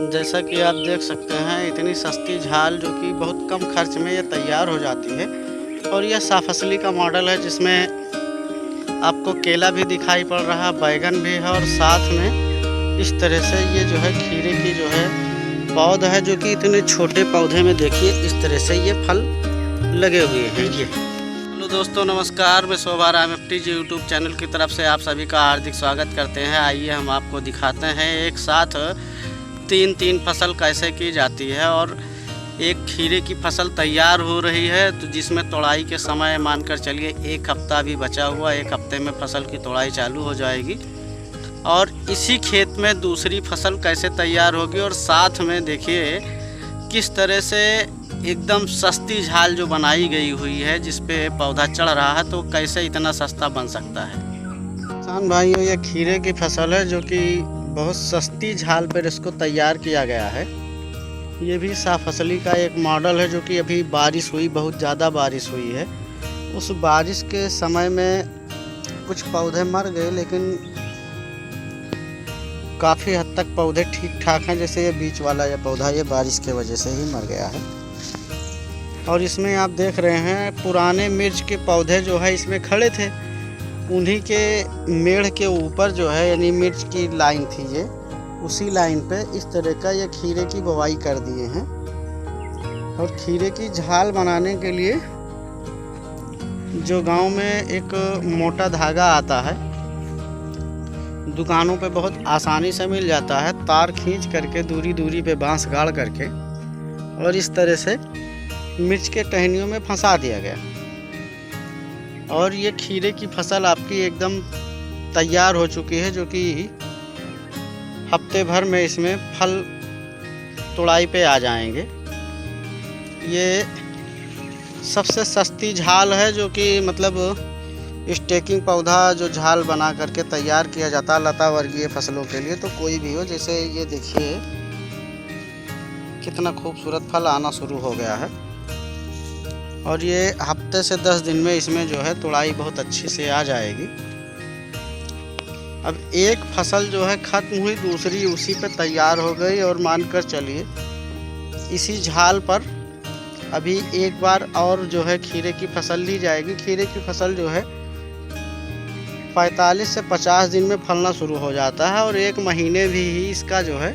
जैसा कि आप देख सकते हैं, इतनी सस्ती झाल जो कि बहुत कम खर्च में ये तैयार हो जाती है। और यह साफसली का मॉडल है जिसमें आपको केला भी दिखाई पड़ रहा है, बैगन भी है और साथ में इस तरह से ये जो है खीरे की जो है पौधा है, जो कि इतने छोटे पौधे में देखिए इस तरह से ये फल लगे हुए हैं। ये हेलो दोस्तों, नमस्कार। मैं Shobha Ram F T G YouTube channel की तरफ से आप सभी का हार्दिक स्वागत करते हैं। आइए हम आपको दिखाते हैं एक साथ तीन फसल कैसे की जाती है। और एक खीरे की फसल तैयार हो रही है, तो जिसमें तोड़ाई के समय मानकर चलिए एक हफ्ता भी बचा हुआ। एक हफ्ते में फसल की तोड़ाई चालू हो जाएगी और इसी खेत में दूसरी फसल कैसे तैयार होगी। और साथ में देखिए किस तरह से एकदम सस्ती झाल जो बनाई गई हुई है, जिस पे पौधा चढ़ रहा है, तो कैसे इतना सस्ता बन सकता है। किसान भाइयों, ये खीरे की फसल है जो कि बहुत सस्ती झाल पर इसको तैयार किया गया है। ये भी साफसली का एक मॉडल है, जो कि अभी बारिश हुई, बहुत ज़्यादा बारिश हुई है। उस बारिश के समय में कुछ पौधे मर गए, लेकिन काफ़ी हद तक पौधे ठीक ठाक हैं। जैसे ये बीच वाला ये पौधा, ये बारिश के वजह से ही मर गया है। और इसमें आप देख रहे हैं पुराने मिर्च के पौधे जो है इसमें खड़े थे, उन्हीं के मेड़ के ऊपर जो है, यानी मिर्च की लाइन थी ये, उसी लाइन पे इस तरह का ये खीरे की बुवाई कर दिए हैं। और खीरे की झाल बनाने के लिए जो गांव में एक मोटा धागा आता है, दुकानों पे बहुत आसानी से मिल जाता है, तार खींच करके दूरी दूरी पे बांस गाड़ करके और इस तरह से मिर्च के टहनियों में फंसा दिया गया। और ये खीरे की फसल आपकी एकदम तैयार हो चुकी है, जो कि हफ्ते भर में इसमें फल तोड़ाई पे आ जाएंगे। ये सबसे सस्ती झाल है, जो कि मतलब स्टेकिंग पौधा जो झाल बना करके तैयार किया जाता है लता वर्गीय फसलों के लिए। तो कोई भी हो, जैसे ये देखिए कितना खूबसूरत फल आना शुरू हो गया है। और ये हफ्ते से 10 दिन में इसमें जो है तोड़ाई बहुत अच्छी से आ जाएगी। अब एक फसल जो है ख़त्म हुई, दूसरी उसी पे तैयार हो गई। और मानकर चलिए इसी झाल पर अभी एक बार और जो है खीरे की फसल ली जाएगी। खीरे की फसल जो है 45 से 50 दिन में फलना शुरू हो जाता है और 1 महीने भी ही इसका जो है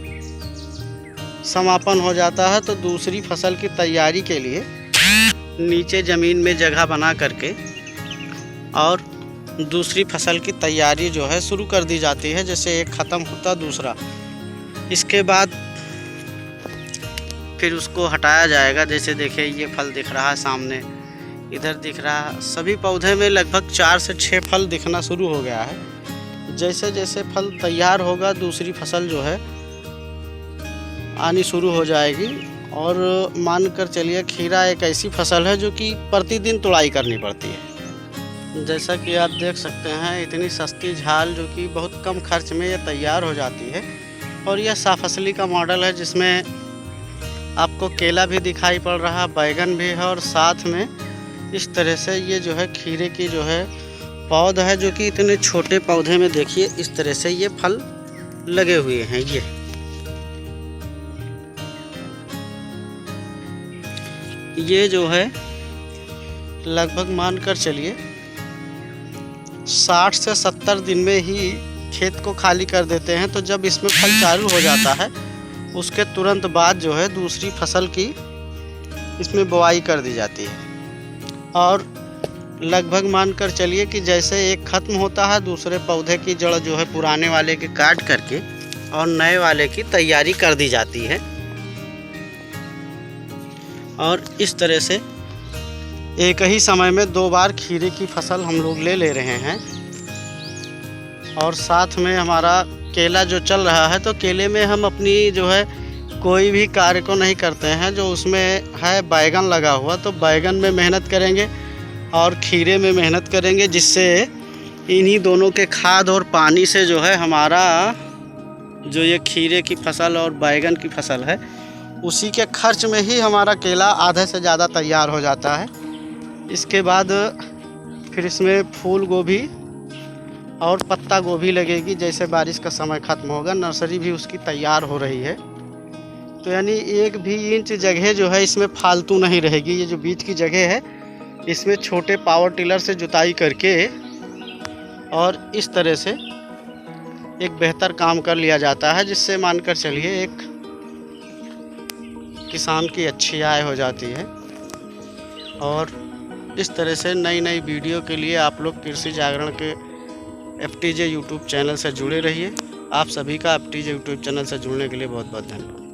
समापन हो जाता है। तो दूसरी फसल की तैयारी के लिए नीचे ज़मीन में जगह बना करके और दूसरी फसल की तैयारी जो है शुरू कर दी जाती है। जैसे एक ख़त्म होता दूसरा, इसके बाद फिर उसको हटाया जाएगा। जैसे देखिए ये फल दिख रहा है सामने, इधर दिख रहा है, सभी पौधे में लगभग 4 से 6 फल दिखना शुरू हो गया है। जैसे जैसे फल तैयार होगा, दूसरी फसल जो है आनी शुरू हो जाएगी। और मानकर चलिए खीरा एक ऐसी फसल है जो कि प्रतिदिन तोड़ाई करनी पड़ती है। जैसा कि आप देख सकते हैं, इतनी सस्ती झाल जो कि बहुत कम खर्च में ये तैयार हो जाती है। और यह साफसली का मॉडल है जिसमें आपको केला भी दिखाई पड़ रहा है, बैगन भी है और साथ में इस तरह से ये जो है खीरे की जो है पौधा है, जो कि इतने छोटे पौधे में देखिए इस तरह से ये फल लगे हुए हैं। ये जो है लगभग मानकर चलिए 60 से 70 दिन में ही खेत को खाली कर देते हैं। तो जब इसमें फल चालू हो जाता है, उसके तुरंत बाद जो है दूसरी फसल की इसमें बुआई कर दी जाती है। और लगभग मानकर चलिए कि जैसे एक ख़त्म होता है, दूसरे पौधे की जड़ जो है पुराने वाले के काट करके और नए वाले की तैयारी कर दी जाती है। और इस तरह से एक ही समय में 2 बार खीरे की फसल हम लोग ले रहे हैं। और साथ में हमारा केला जो चल रहा है, तो केले में हम अपनी जो है कोई भी कार्य को नहीं करते हैं। जो उसमें है बैगन लगा हुआ, तो बैगन में मेहनत करेंगे और खीरे में मेहनत करेंगे, जिससे इन्हीं दोनों के खाद और पानी से जो है हमारा जो ये खीरे की फसल और बैगन की फसल है, उसी के खर्च में ही हमारा केला आधे से ज़्यादा तैयार हो जाता है। इसके बाद फिर इसमें फूल गोभी और पत्ता गोभी लगेगी। जैसे बारिश का समय ख़त्म होगा, नर्सरी भी उसकी तैयार हो रही है। तो यानी एक भी इंच जगह जो है इसमें फालतू नहीं रहेगी। ये जो बीच की जगह है इसमें छोटे पावर टिलर से जुताई करके और इस तरह से एक बेहतर काम कर लिया जाता है, जिससे मानकर चलिए एक किसान की अच्छी आय हो जाती है। और इस तरह से नई नई वीडियो के लिए आप लोग कृषि जागरण के FTJ यूट्यूब चैनल से जुड़े रहिए। आप सभी का FTJ यूट्यूब चैनल से जुड़ने के लिए बहुत बहुत धन्यवाद।